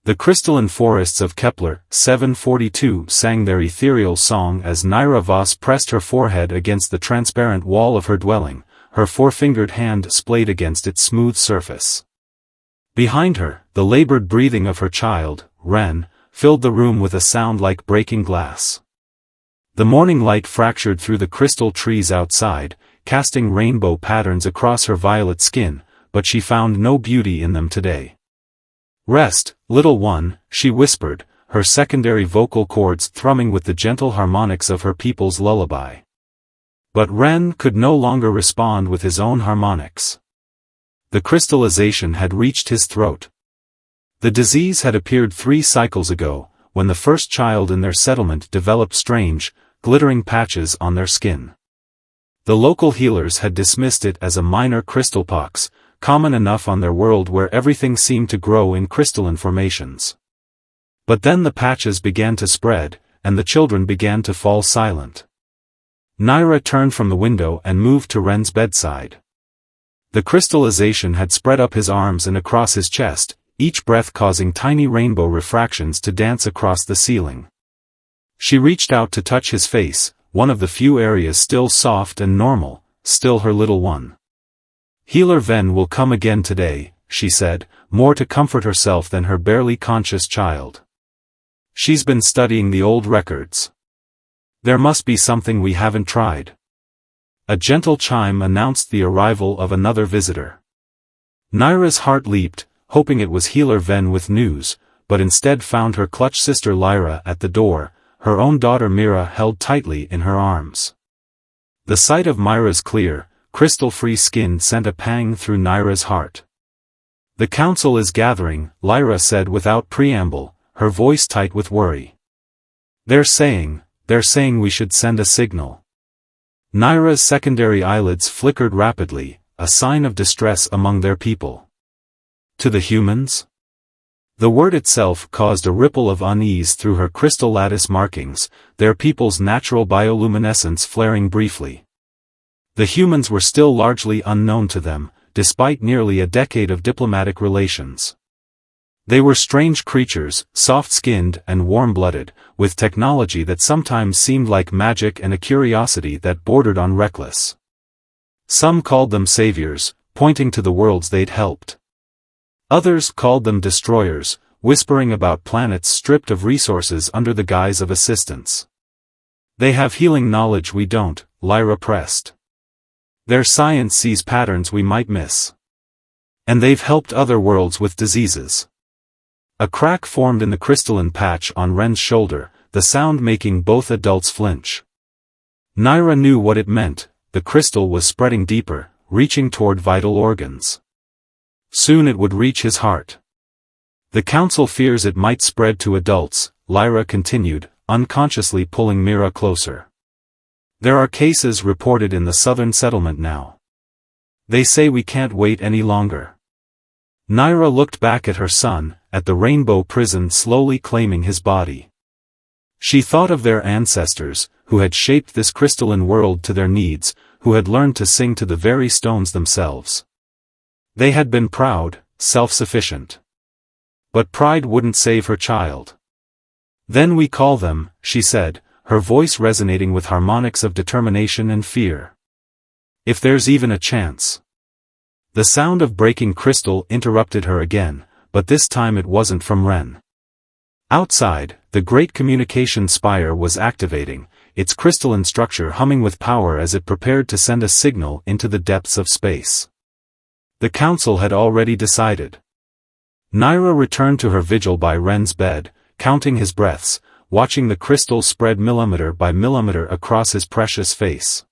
The crystalline forests of Kepler 742 sang their ethereal song as Naira Voss pressed her forehead against the transparent wall of her dwelling, her four-fingered hand splayed against its smooth surface. Behind her, the labored breathing of her child, Ren, filled the room with a sound like breaking glass. The morning light fractured through the crystal trees outside, casting rainbow patterns across her violet skin, but she found no beauty in them today. "Rest, little one," she whispered, her secondary vocal cords thrumming with the gentle harmonics of her people's lullaby. But Ren could no longer respond with his own harmonics. The crystallization had reached his throat. The disease had appeared 3 cycles ago, when the first child in their settlement developed strange, glittering patches on their skin. The local healers had dismissed it as a minor crystal pox, common enough on their world where everything seemed to grow in crystalline formations. But then the patches began to spread, and the children began to fall silent. Naira turned from the window and moved to Ren's bedside. The crystallization had spread up his arms and across his chest, each breath causing tiny rainbow refractions to dance across the ceiling. She reached out to touch his face, one of the few areas still soft and normal, still her little one. "Healer Ven will come again today," she said, more to comfort herself than her barely conscious child. "She's been studying the old records. There must be something we haven't tried." A gentle chime announced the arrival of another visitor. Naira's heart leaped, hoping it was Healer Ven with news, but instead found her clutched sister Lyra at the door, her own daughter Mira held tightly in her arms. The sight of Myra's clear, crystal-free skin sent a pang through Naira's heart. "The council is gathering," Lyra said without preamble, her voice tight with worry. They're saying we should send a signal." Naira's secondary eyelids flickered rapidly, a sign of distress among their people. "To the humans?" The word itself caused a ripple of unease through her crystal lattice markings, their people's natural bioluminescence flaring briefly. The humans were still largely unknown to them, despite nearly a decade of diplomatic relations. They were strange creatures, soft-skinned and warm-blooded, with technology that sometimes seemed like magic and a curiosity that bordered on reckless. Some called them saviors, pointing to the worlds they'd helped. Others called them destroyers, whispering about planets stripped of resources under the guise of assistance. "They have healing knowledge we don't," Lyra pressed. "Their science sees patterns we might miss. And they've helped other worlds with diseases." A crack formed in the crystalline patch on Ren's shoulder, the sound making both adults flinch. Naira knew what it meant, the crystal was spreading deeper, reaching toward vital organs. Soon it would reach his heart. "The council fears it might spread to adults," Lyra continued, unconsciously pulling Mira closer. "There are cases reported in the southern settlement now. They say we can't wait any longer." Naira looked back at her son, at the rainbow prison slowly claiming his body. She thought of their ancestors, who had shaped this crystalline world to their needs, who had learned to sing to the very stones themselves. They had been proud, self-sufficient. But pride wouldn't save her child. "Then we call them," she said, her voice resonating with harmonics of determination and fear. "If there's even a chance." The sound of breaking crystal interrupted her again, but this time it wasn't from Ren. Outside, the great communication spire was activating, its crystalline structure humming with power as it prepared to send a signal into the depths of space. The council had already decided. Naira returned to her vigil by Ren's bed, counting his breaths, watching the crystal spread millimeter by millimeter across his precious face.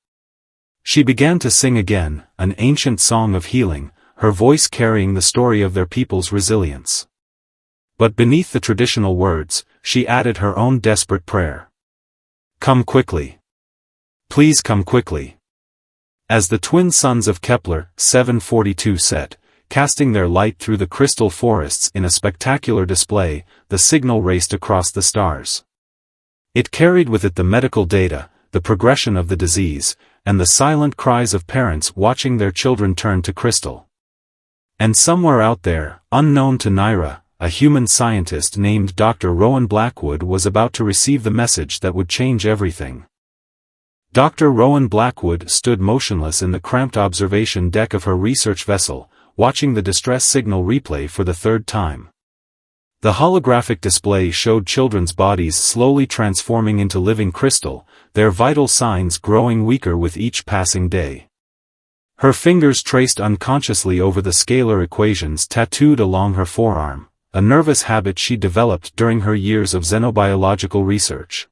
She began to sing again, an ancient song of healing, her voice carrying the story of their people's resilience. But beneath the traditional words, she added her own desperate prayer. "Come quickly. Please come quickly." As the twin suns of Kepler 742 set, casting their light through the crystal forests in a spectacular display, the signal raced across the stars. It carried with it the medical data, the progression of the disease, and the silent cries of parents watching their children turn to crystal. And somewhere out there, unknown to Naira, a human scientist named Dr. Rowan Blackwood was about to receive the message that would change everything. Dr. Rowan Blackwood stood motionless in the cramped observation deck of her research vessel, watching the distress signal replay for the third time. The holographic display showed children's bodies slowly transforming into living crystal, their vital signs growing weaker with each passing day. Her fingers traced unconsciously over the scalar equations tattooed along her forearm, a nervous habit she developed during her years of xenobiological research.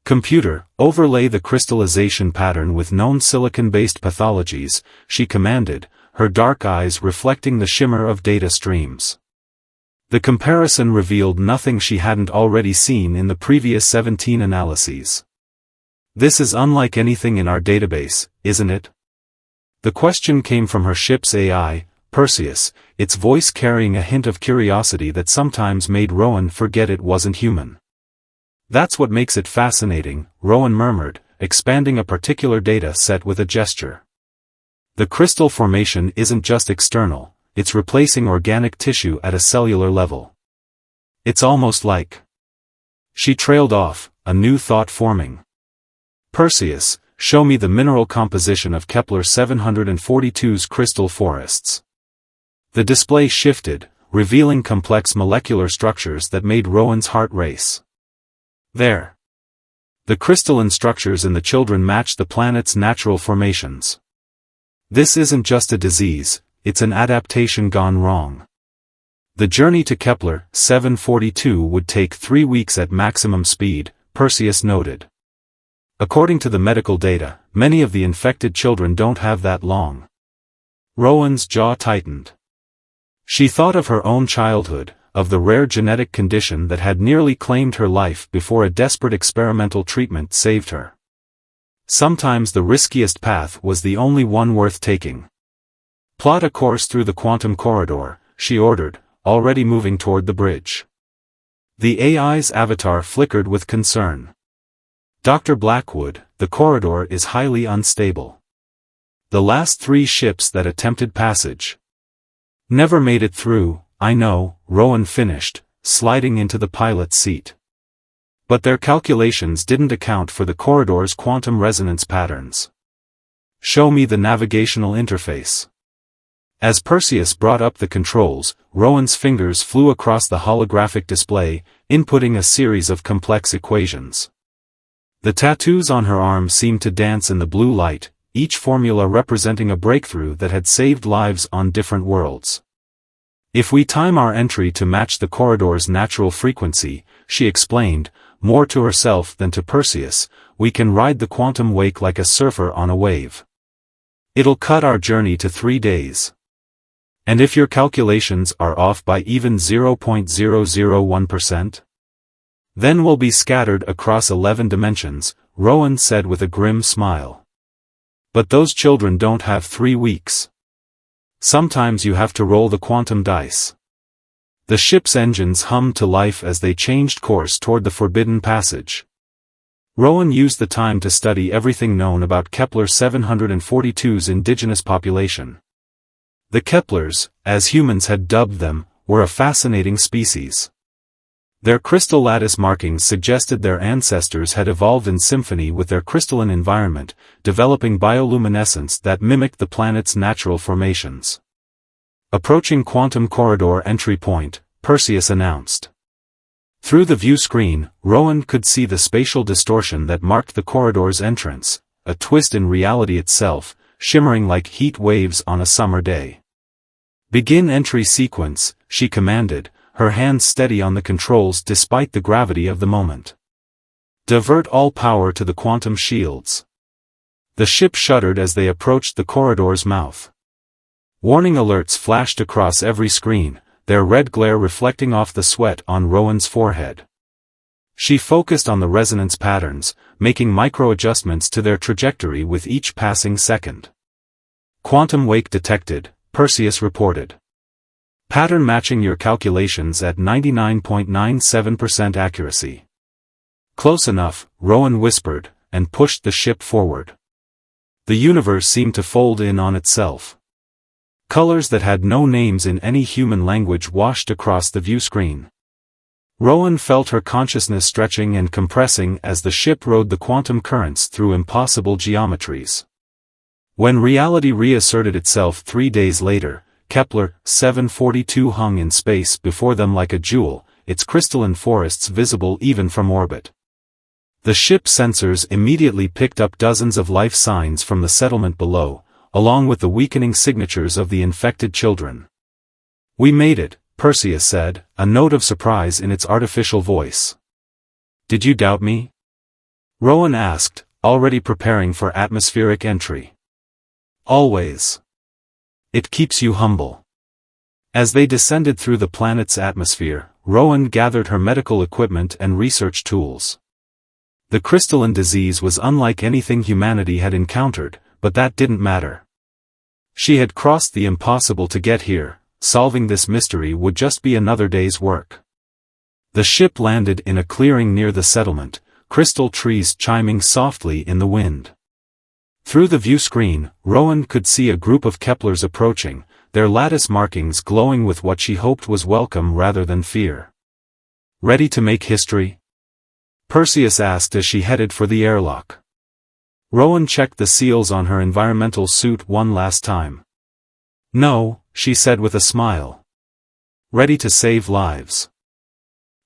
"Computer, overlay the crystallization pattern with known silicon-based pathologies," she commanded, her dark eyes reflecting the shimmer of data streams. The comparison revealed nothing she hadn't already seen in the previous 17 analyses. "This is unlike anything in our database, isn't it?" The question came from her ship's AI, Perseus, its voice carrying a hint of curiosity that sometimes made Rowan forget it wasn't human. "That's what makes it fascinating," Rowan murmured, expanding a particular data set with a gesture. "The crystal formation isn't just external, it's replacing organic tissue at a cellular level. It's almost like..." She trailed off, a new thought forming. "Perseus, show me the mineral composition of Kepler 742's crystal forests." The display shifted, revealing complex molecular structures that made Rowan's heart race. There. The crystalline structures in the children matched the planet's natural formations. "This isn't just a disease, it's an adaptation gone wrong." The journey to Kepler 742 would take 3 weeks at maximum speed, Perseus noted. According to the medical data, many of the infected children don't have that long. Rowan's jaw tightened. She thought of her own childhood, of the rare genetic condition that had nearly claimed her life before a desperate experimental treatment saved her. Sometimes the riskiest path was the only one worth taking. "Plot a course through the quantum corridor," she ordered, already moving toward the bridge. The AI's avatar flickered with concern. "Dr. Blackwood, the corridor is highly unstable. The last 3 ships that attempted passage never made it through." "I know," Rowan finished, sliding into the pilot's seat. "But their calculations didn't account for the corridor's quantum resonance patterns. Show me the navigational interface." As Perseus brought up the controls, Rowan's fingers flew across the holographic display, inputting a series of complex equations. The tattoos on her arm seemed to dance in the blue light, each formula representing a breakthrough that had saved lives on different worlds. "If we time our entry to match the corridor's natural frequency," she explained, more to herself than to Perseus, "we can ride the quantum wake like a surfer on a wave. It'll cut our journey to 3 days. And if your calculations are off by even 0.001%? Then we'll be scattered across 11 dimensions," Rowan said with a grim smile. "But those children don't have 3 weeks. Sometimes you have to roll the quantum dice." The ship's engines hummed to life as they changed course toward the forbidden passage. Rowan used the time to study everything known about Kepler 742's indigenous population. The Keplers, as humans had dubbed them, were a fascinating species. Their crystal lattice markings suggested their ancestors had evolved in symphony with their crystalline environment, developing bioluminescence that mimicked the planet's natural formations. Approaching quantum corridor entry point, Perseus announced. Through the view screen, Rowan could see the spatial distortion that marked the corridor's entrance, a twist in reality itself, shimmering like heat waves on a summer day. "Begin entry sequence," she commanded, her hands steady on the controls despite the gravity of the moment. "Divert all power to the quantum shields." The ship shuddered as they approached the corridor's mouth. Warning alerts flashed across every screen, their red glare reflecting off the sweat on Rowan's forehead. She focused on the resonance patterns, making micro-adjustments to their trajectory with each passing second. "Quantum wake detected," Perseus reported. "Pattern matching your calculations at 99.97% accuracy." "Close enough," Rowan whispered, and pushed the ship forward. The universe seemed to fold in on itself. Colors that had no names in any human language washed across the view screen. Rowan felt her consciousness stretching and compressing as the ship rode the quantum currents through impossible geometries. When reality reasserted itself 3 days later, Kepler 742 hung in space before them like a jewel, its crystalline forests visible even from orbit. The ship's sensors immediately picked up dozens of life signs from the settlement below, along with the weakening signatures of the infected children. "We made it," Perseus said, a note of surprise in its artificial voice. "Did you doubt me?" Rowan asked, already preparing for atmospheric entry. "Always. It keeps you humble." As they descended through the planet's atmosphere, Rowan gathered her medical equipment and research tools. The crystalline disease was unlike anything humanity had encountered, but that didn't matter. She had crossed the impossible to get here. Solving this mystery would just be another day's work. The ship landed in a clearing near the settlement, crystal trees chiming softly in the wind. Through the view screen, Rowan could see a group of Keplers approaching, their lattice markings glowing with what she hoped was welcome rather than fear. "Ready to make history?" Perseus asked as she headed for the airlock. Rowan checked the seals on her environmental suit one last time. "No," she said with a smile. "Ready to save lives."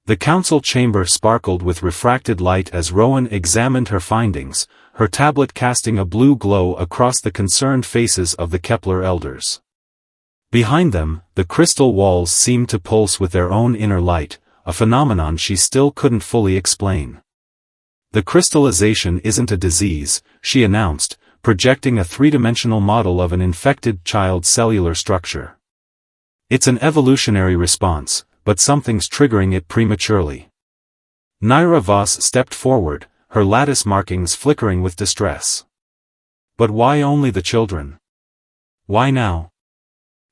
The council chamber sparkled with refracted light as Rowan examined her findings, her tablet casting a blue glow across the concerned faces of the Kepler elders. Behind them, the crystal walls seemed to pulse with their own inner light, a phenomenon she still couldn't fully explain. "The crystallization isn't a disease," she announced, projecting a three-dimensional model of an infected child's cellular structure. "It's an evolutionary response, but something's triggering it prematurely." Naira Voss stepped forward, her lattice markings flickering with distress. "But why only the children? Why now?"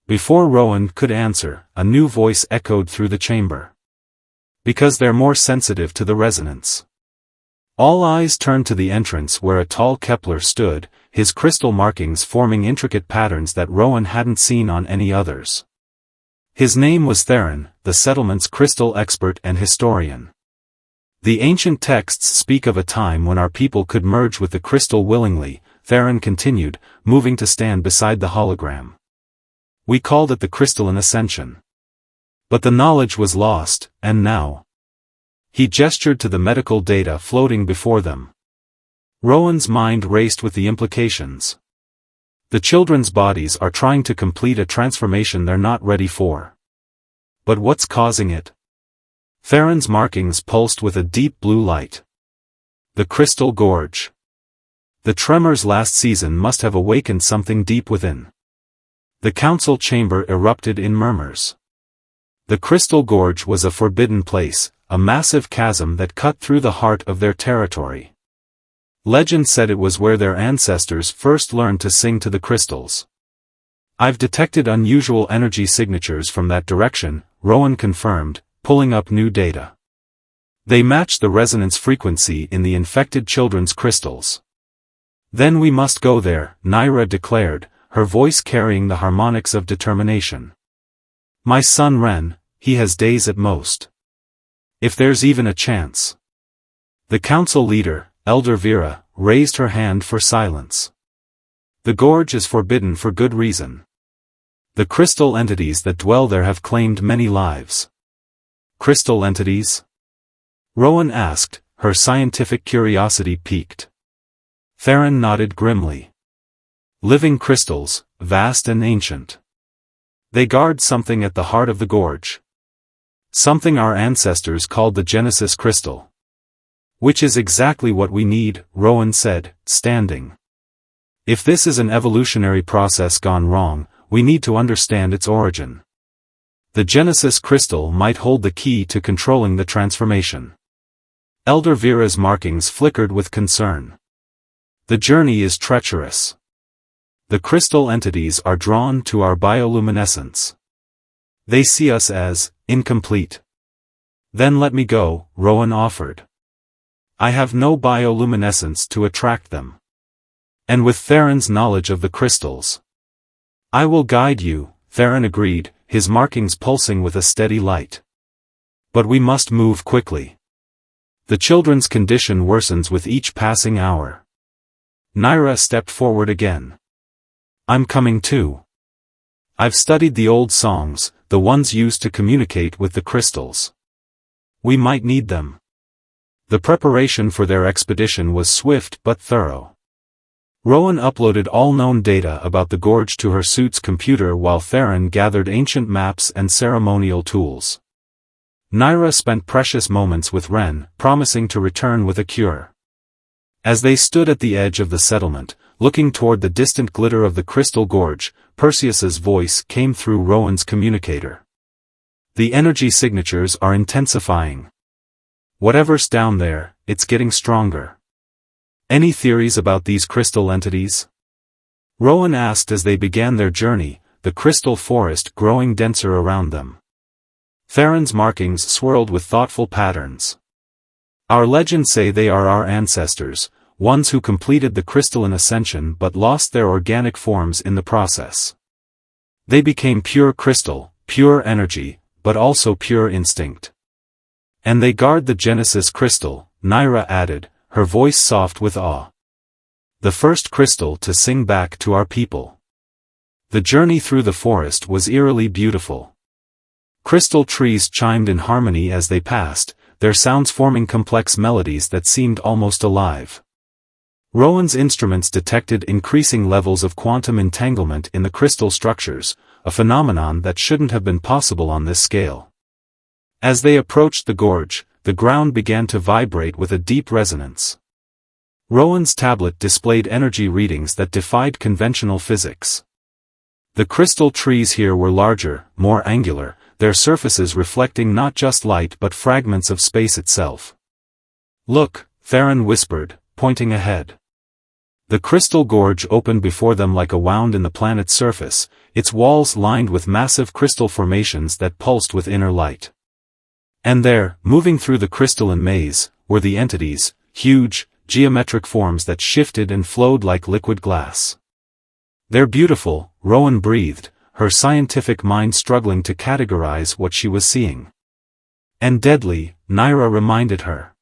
Before Rowan could answer, a new voice echoed through the chamber. "Because they're more sensitive to the resonance." All eyes turned to the entrance where a tall Kepler stood, his crystal markings forming intricate patterns that Rowan hadn't seen on any others. His name was Theron, the settlement's crystal expert and historian. "The ancient texts speak of a time when our people could merge with the crystal willingly," Theron continued, moving to stand beside the hologram. "We called it the crystalline ascension. But the knowledge was lost, and now—" He gestured to the medical data floating before them. Rowan's mind raced with the implications. The children's bodies are trying to complete a transformation they're not ready for. But what's causing it? Theron's markings pulsed with a deep blue light. The crystal gorge. The tremors last season must have awakened something deep within. The council chamber erupted in murmurs. The crystal gorge was a forbidden place, a massive chasm that cut through the heart of their territory. Legend said it was where their ancestors first learned to sing to the crystals. "I've detected unusual energy signatures from that direction," Rowan confirmed, pulling up new data. "They match the resonance frequency in the infected children's crystals." "Then we must go there," Naira declared, her voice carrying the harmonics of determination. "My son Ren, he has days at most. If there's even a chance." The council leader, Elder Vera, raised her hand for silence. "The gorge is forbidden for good reason. The crystal entities that dwell there have claimed many lives." "Crystal entities?" Rowan asked, her scientific curiosity piqued. Theron nodded grimly. "Living crystals, vast and ancient. They guard something at the heart of the gorge. Something our ancestors called the Genesis crystal. Which is exactly what we need," Rowan said, standing. "If this is an evolutionary process gone wrong, we need to understand its origin. The Genesis crystal might hold the key to controlling the transformation." Elder Vera's markings flickered with concern. "The journey is treacherous. The crystal entities are drawn to our bioluminescence. They see us as incomplete." "Then let me go," Rowan offered. "I have no bioluminescence to attract them. And with Theron's knowledge of the crystals, I will guide you, Theron agreed, his markings pulsing with a steady light. But we must move quickly. The children's condition worsens with each passing hour. Naira stepped forward again. I'm coming too. I've studied the old songs, the ones used to communicate with the crystals. We might need them. The preparation for their expedition was swift but thorough. Rowan uploaded all known data about the gorge to her suit's computer while Theron gathered ancient maps and ceremonial tools. Naira spent precious moments with Ren, promising to return with a cure. As they stood at the edge of the settlement, looking toward the distant glitter of the crystal gorge, Perseus's voice came through Rowan's communicator. The energy signatures are intensifying. Whatever's down there, it's getting stronger. Any theories about these crystal entities? Rowan asked as they began their journey, the crystal forest growing denser around them. Theron's markings swirled with thoughtful patterns. Our legends say they are our ancestors, ones who completed the crystalline ascension but lost their organic forms in the process. They became pure crystal, pure energy, but also pure instinct. And they guard the Genesis crystal, Naira added, her voice soft with awe. The first crystal to sing back to our people. The journey through the forest was eerily beautiful. Crystal trees chimed in harmony as they passed, their sounds forming complex melodies that seemed almost alive. Rowan's instruments detected increasing levels of quantum entanglement in the crystal structures, a phenomenon that shouldn't have been possible on this scale. As they approached the gorge, the ground began to vibrate with a deep resonance. Rowan's tablet displayed energy readings that defied conventional physics. The crystal trees here were larger, more angular, their surfaces reflecting not just light but fragments of space itself. Look, Theron whispered, pointing ahead. The crystal gorge opened before them like a wound in the planet's surface, its walls lined with massive crystal formations that pulsed with inner light. And there, moving through the crystalline maze, were the entities, huge, geometric forms that shifted and flowed like liquid glass. They're beautiful, Rowan breathed, her scientific mind struggling to categorize what she was seeing. And deadly, Naira reminded her.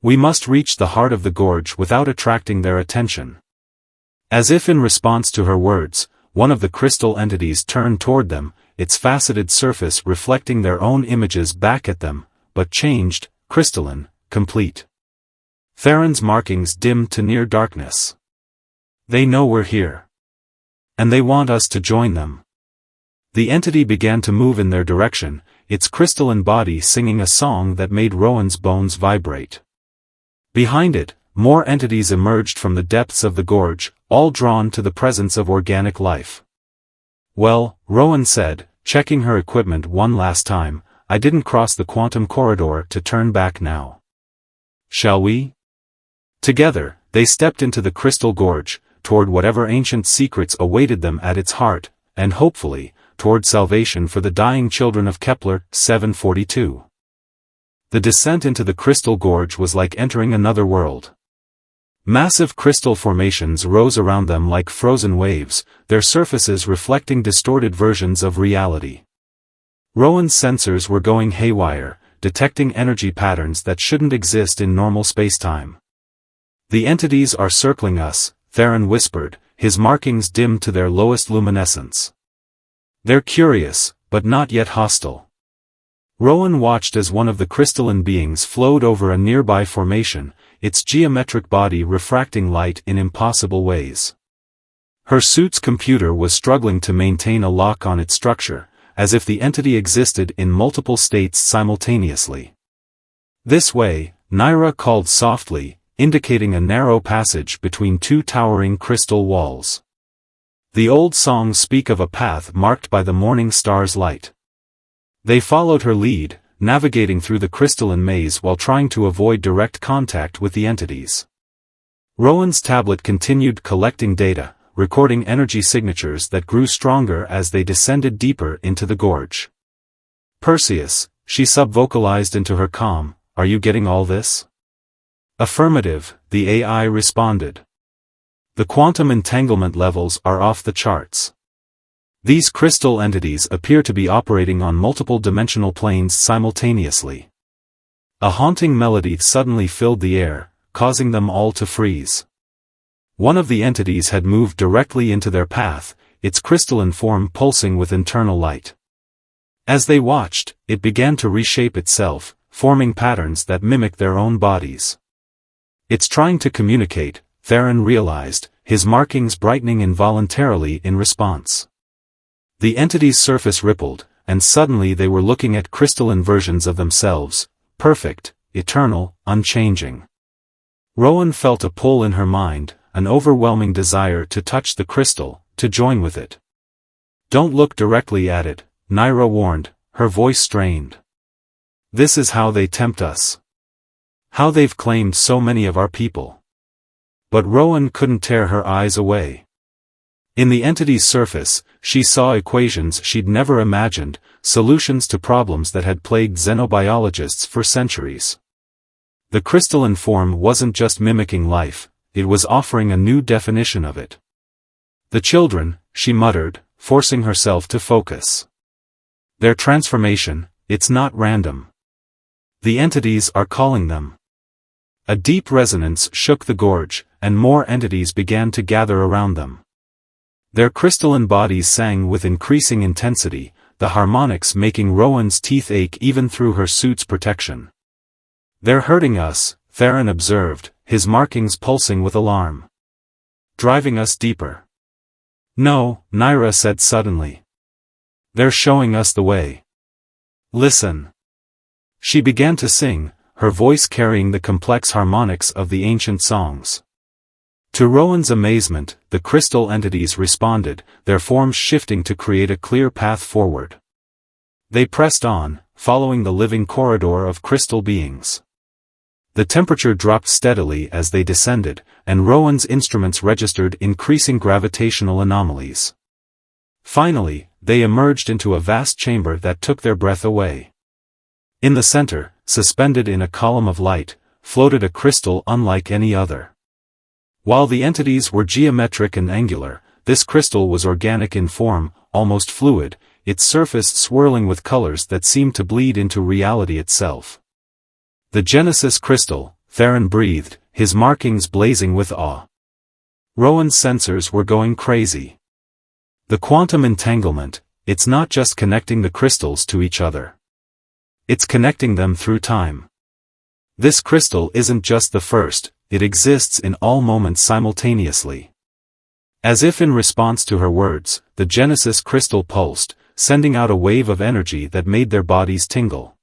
We must reach the heart of the gorge without attracting their attention. As if in response to her words, one of the crystal entities turned toward them, its faceted surface reflecting their own images back at them, but changed, crystalline, complete. Theron's markings dimmed to near darkness. They know we're here. And they want us to join them. The entity began to move in their direction, its crystalline body singing a song that made Rowan's bones vibrate. Behind it, more entities emerged from the depths of the gorge, all drawn to the presence of organic life. Well, Rowan said, checking her equipment one last time, I didn't cross the quantum corridor to turn back now. Shall we? Together, they stepped into the crystal gorge, toward whatever ancient secrets awaited them at its heart, and hopefully, toward salvation for the dying children of Kepler 742. The descent into the crystal gorge was like entering another world. Massive crystal formations rose around them like frozen waves, their surfaces reflecting distorted versions of reality. Rowan's sensors were going haywire, detecting energy patterns that shouldn't exist in normal spacetime. The entities are circling us, Theron whispered, his markings dimmed to their lowest luminescence. They're curious, but not yet hostile. Rowan watched as one of the crystalline beings flowed over a nearby formation, its geometric body refracting light in impossible ways. Her suit's computer was struggling to maintain a lock on its structure, as if the entity existed in multiple states simultaneously. This way, Naira called softly, indicating a narrow passage between two towering crystal walls. The old songs speak of a path marked by the morning star's light. They followed her lead, navigating through the crystalline maze while trying to avoid direct contact with the entities. Rowan's tablet continued collecting data, recording energy signatures that grew stronger as they descended deeper into the gorge. Perseus, she sub-vocalized into her comm, are you getting all this? Affirmative, the AI responded. The quantum entanglement levels are off the charts. These crystal entities appear to be operating on multiple dimensional planes simultaneously. A haunting melody suddenly filled the air, causing them all to freeze. One of the entities had moved directly into their path, its crystalline form pulsing with internal light. As they watched, it began to reshape itself, forming patterns that mimic their own bodies. "It's trying to communicate," Theron realized, his markings brightening involuntarily in response. The entity's surface rippled, and suddenly they were looking at crystalline versions of themselves, perfect, eternal, unchanging. Rowan felt a pull in her mind, an overwhelming desire to touch the crystal, to join with it. "Don't look directly at it," Naira warned, her voice strained. "This is how they tempt us. How they've claimed so many of our people." But Rowan couldn't tear her eyes away. In the entity's surface, she saw equations she'd never imagined, solutions to problems that had plagued xenobiologists for centuries. The crystalline form wasn't just mimicking life, it was offering a new definition of it. "The children," she muttered, forcing herself to focus. "Their transformation, it's not random. The entities are calling them." A deep resonance shook the gorge, and more entities began to gather around them. Their crystalline bodies sang with increasing intensity, the harmonics making Rowan's teeth ache even through her suit's protection. "They're hurting us," Theron observed, his markings pulsing with alarm. "Driving us deeper." "No," Naira said suddenly. "They're showing us the way. Listen." She began to sing, her voice carrying the complex harmonics of the ancient songs. To Rowan's amazement, the crystal entities responded, their forms shifting to create a clear path forward. They pressed on, following the living corridor of crystal beings. The temperature dropped steadily as they descended, and Rowan's instruments registered increasing gravitational anomalies. Finally, they emerged into a vast chamber that took their breath away. In the center, suspended in a column of light, floated a crystal unlike any other. While the entities were geometric and angular, this crystal was organic in form, almost fluid, its surface swirling with colors that seemed to bleed into reality itself. "The Genesis crystal," Theron breathed, his markings blazing with awe. Rowan's sensors were going crazy. The quantum entanglement, it's not just connecting the crystals to each other. It's connecting them through time. This crystal isn't just the first, it exists in all moments simultaneously. As if in response to her words, the Genesis crystal pulsed, sending out a wave of energy that made their bodies tingle.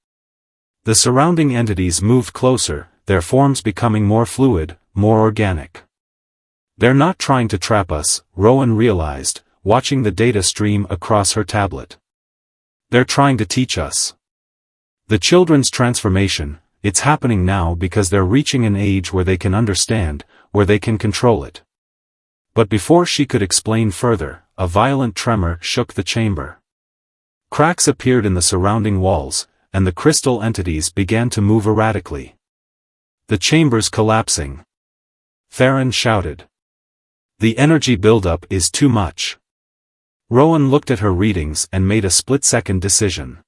The surrounding entities moved closer, their forms becoming more fluid, more organic. "They're not trying to trap us," Rowan realized, watching the data stream across her tablet. "They're trying to teach us. The children's transformation, it's happening now because they're reaching an age where they can understand, where they can control it." But before she could explain further, a violent tremor shook the chamber. Cracks appeared in the surrounding walls, and the crystal entities began to move erratically. "The chamber's collapsing," Theron shouted. "The energy buildup is too much." Rowan looked at her readings and made a split-second decision.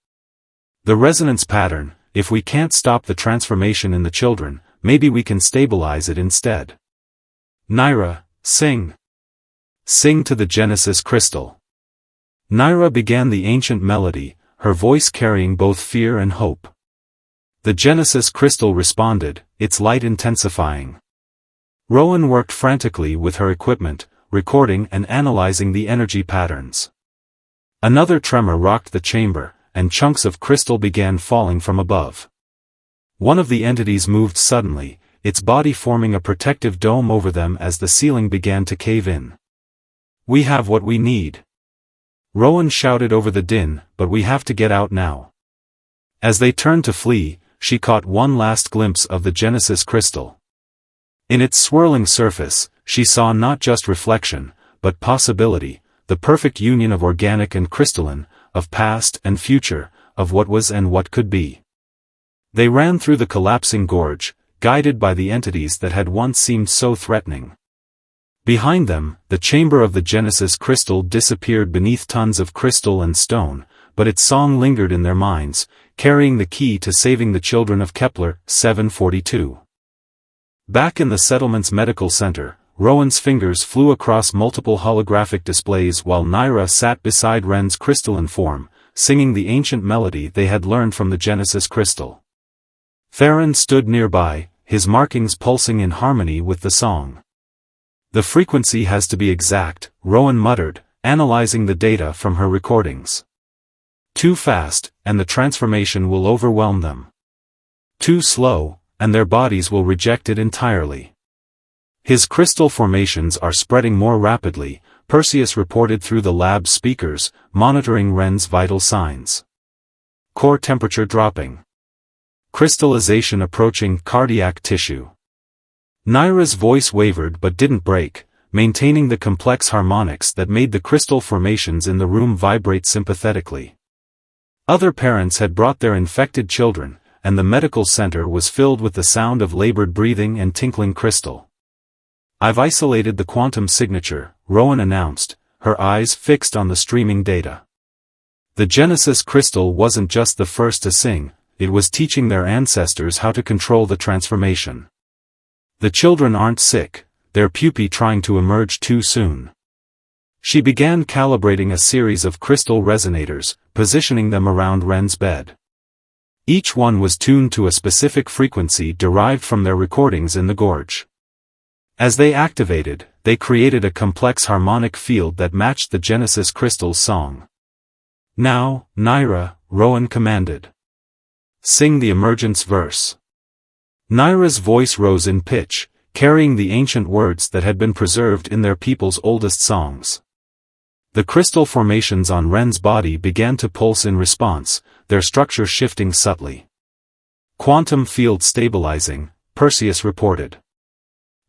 "The resonance pattern, if we can't stop the transformation in the children, maybe we can stabilize it instead." "Naira, sing. Sing to the Genesis crystal." Naira began the ancient melody, her voice carrying both fear and hope. The Genesis crystal responded, its light intensifying. Rowan worked frantically with her equipment, recording and analyzing the energy patterns. Another tremor rocked the chamber, and chunks of crystal began falling from above. One of the entities moved suddenly, its body forming a protective dome over them as the ceiling began to cave in. "We have what we need." Rowan shouted over the din, "but we have to get out now." As they turned to flee, she caught one last glimpse of the Genesis crystal. In its swirling surface, she saw not just reflection, but possibility, the perfect union of organic and crystalline, of past and future, of what was and what could be. They ran through the collapsing gorge, guided by the entities that had once seemed so threatening. Behind them, the chamber of the Genesis crystal disappeared beneath tons of crystal and stone, but its song lingered in their minds, carrying the key to saving the children of Kepler, 742. Back in the settlement's medical center, Rowan's fingers flew across multiple holographic displays while Naira sat beside Ren's crystalline form, singing the ancient melody they had learned from the Genesis crystal. Theron stood nearby, his markings pulsing in harmony with the song. "The frequency has to be exact," Rowan muttered, analyzing the data from her recordings. "Too fast, and the transformation will overwhelm them. Too slow, and their bodies will reject it entirely." "His crystal formations are spreading more rapidly," Perseus reported through the lab's speakers, monitoring Ren's vital signs. "Core temperature dropping. Crystallization approaching cardiac tissue." Naira's voice wavered but didn't break, maintaining the complex harmonics that made the crystal formations in the room vibrate sympathetically. Other parents had brought their infected children, and the medical center was filled with the sound of labored breathing and tinkling crystal. "I've isolated the quantum signature," Rowan announced, her eyes fixed on the streaming data. The Genesis crystal wasn't just the first to sing, it was teaching their ancestors how to control the transformation. "The children aren't sick, their pupae trying to emerge too soon." She began calibrating a series of crystal resonators, positioning them around Ren's bed. Each one was tuned to a specific frequency derived from their recordings in the gorge. As they activated, they created a complex harmonic field that matched the Genesis crystal's song. "Now, Naira," Rowan commanded. "Sing the emergence verse." Naira's voice rose in pitch, carrying the ancient words that had been preserved in their people's oldest songs. The crystal formations on Ren's body began to pulse in response, their structure shifting subtly. "Quantum field stabilizing," Perseus reported.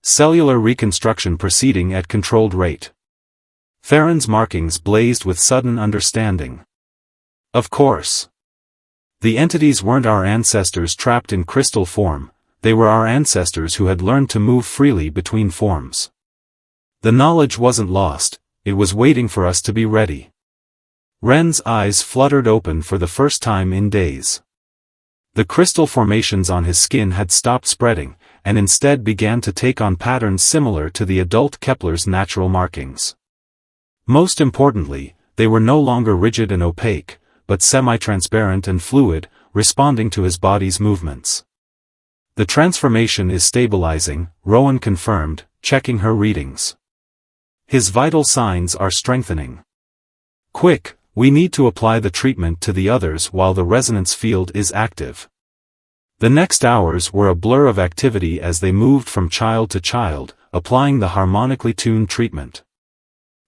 "Cellular reconstruction proceeding at controlled rate." Theron's markings blazed with sudden understanding. "Of course. The entities weren't our ancestors trapped in crystal form, they were our ancestors who had learned to move freely between forms. The knowledge wasn't lost, it was waiting for us to be ready." Ren's eyes fluttered open for the first time in days. The crystal formations on his skin had stopped spreading, and instead began to take on patterns similar to the adult Kepler's natural markings. Most importantly, they were no longer rigid and opaque, but semi-transparent and fluid, responding to his body's movements. "The transformation is stabilizing," Rowan confirmed, checking her readings. "His vital signs are strengthening. Quick, we need to apply the treatment to the others while the resonance field is active." The next hours were a blur of activity as they moved from child to child, applying the harmonically tuned treatment.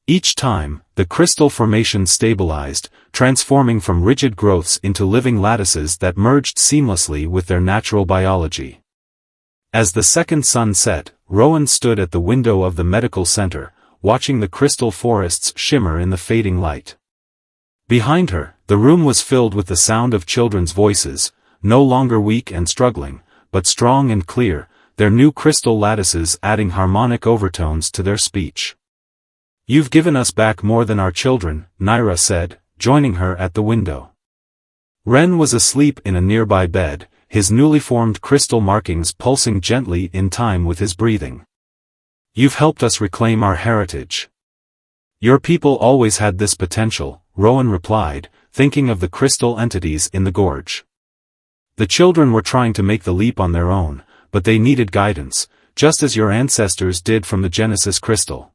Each time, the crystal formation stabilized, transforming from rigid growths into living lattices that merged seamlessly with their natural biology. As the second sun set, Rowan stood at the window of the medical center, watching the crystal forests shimmer in the fading light. Behind her, the room was filled with the sound of children's voices, no longer weak and struggling, but strong and clear, their new crystal lattices adding harmonic overtones to their speech. "You've given us back more than our children," Naira said, joining her at the window. Ren was asleep in a nearby bed, his newly formed crystal markings pulsing gently in time with his breathing. "You've helped us reclaim our heritage." "Your people always had this potential," Rowan replied, thinking of the crystal entities in the gorge. "The children were trying to make the leap on their own, but they needed guidance, just as your ancestors did from the Genesis crystal.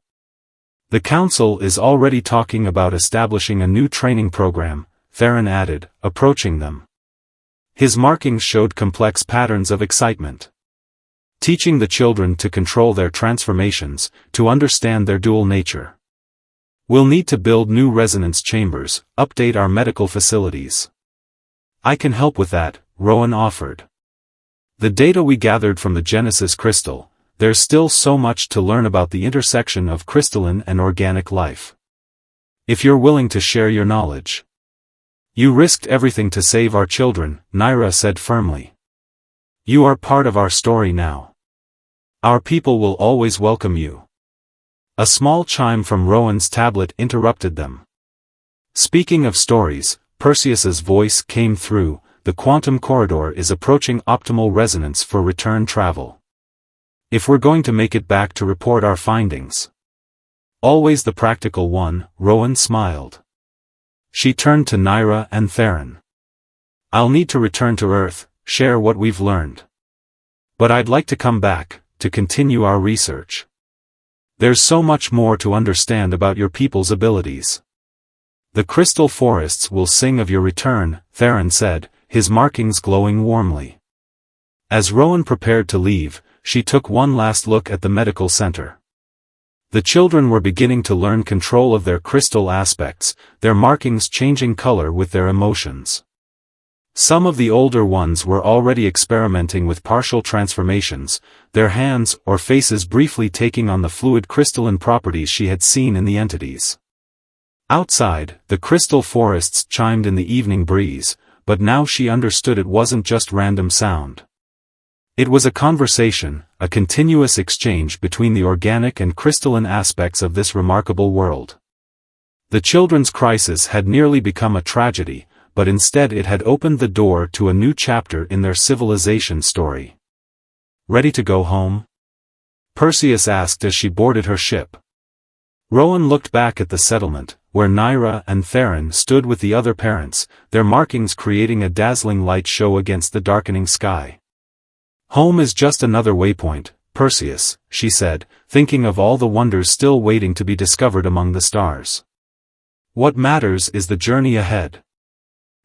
The Council is already talking about establishing a new training program," Theron added, approaching them. His markings showed complex patterns of excitement. "Teaching the children to control their transformations, to understand their dual nature. We'll need to build new resonance chambers, update our medical facilities." "I can help with that," Rowan offered. "The data we gathered from the Genesis crystal, there's still so much to learn about the intersection of crystalline and organic life. If you're willing to share your knowledge." "You risked everything to save our children," Naira said firmly. "You are part of our story now. Our people will always welcome you." A small chime from Rowan's tablet interrupted them. Speaking of stories, Perseus's voice came through. The quantum corridor is approaching optimal resonance for return travel. If we're going to make it back to report our findings. Always the practical one, Rowan smiled. She turned to Naira and Theron. I'll need to return to Earth, share what we've learned. But I'd like to come back, to continue our research. There's so much more to understand about your people's abilities. The crystal forests will sing of your return, Theron said, his markings glowing warmly. As Rowan prepared to leave, she took one last look at the medical center. The children were beginning to learn control of their crystal aspects, their markings changing color with their emotions. Some of the older ones were already experimenting with partial transformations, their hands or faces briefly taking on the fluid crystalline properties she had seen in the entities. Outside, the crystal forests chimed in the evening breeze, but now she understood it wasn't just random sound. It was a conversation, a continuous exchange between the organic and crystalline aspects of this remarkable world. The children's crisis had nearly become a tragedy, but instead it had opened the door to a new chapter in their civilization story. Ready to go home? Perseus asked as she boarded her ship. Rowan looked back at the settlement, where Naira and Theron stood with the other parents, their markings creating a dazzling light show against the darkening sky. Home is just another waypoint, Perseus, she said, thinking of all the wonders still waiting to be discovered among the stars. What matters is the journey ahead.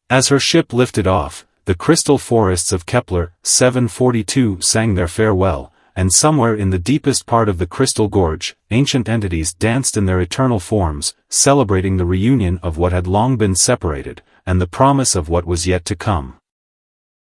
As her ship lifted off, the crystal forests of Kepler 742 sang their farewell, and somewhere in the deepest part of the crystal gorge, ancient entities danced in their eternal forms, celebrating the reunion of what had long been separated, and the promise of what was yet to come.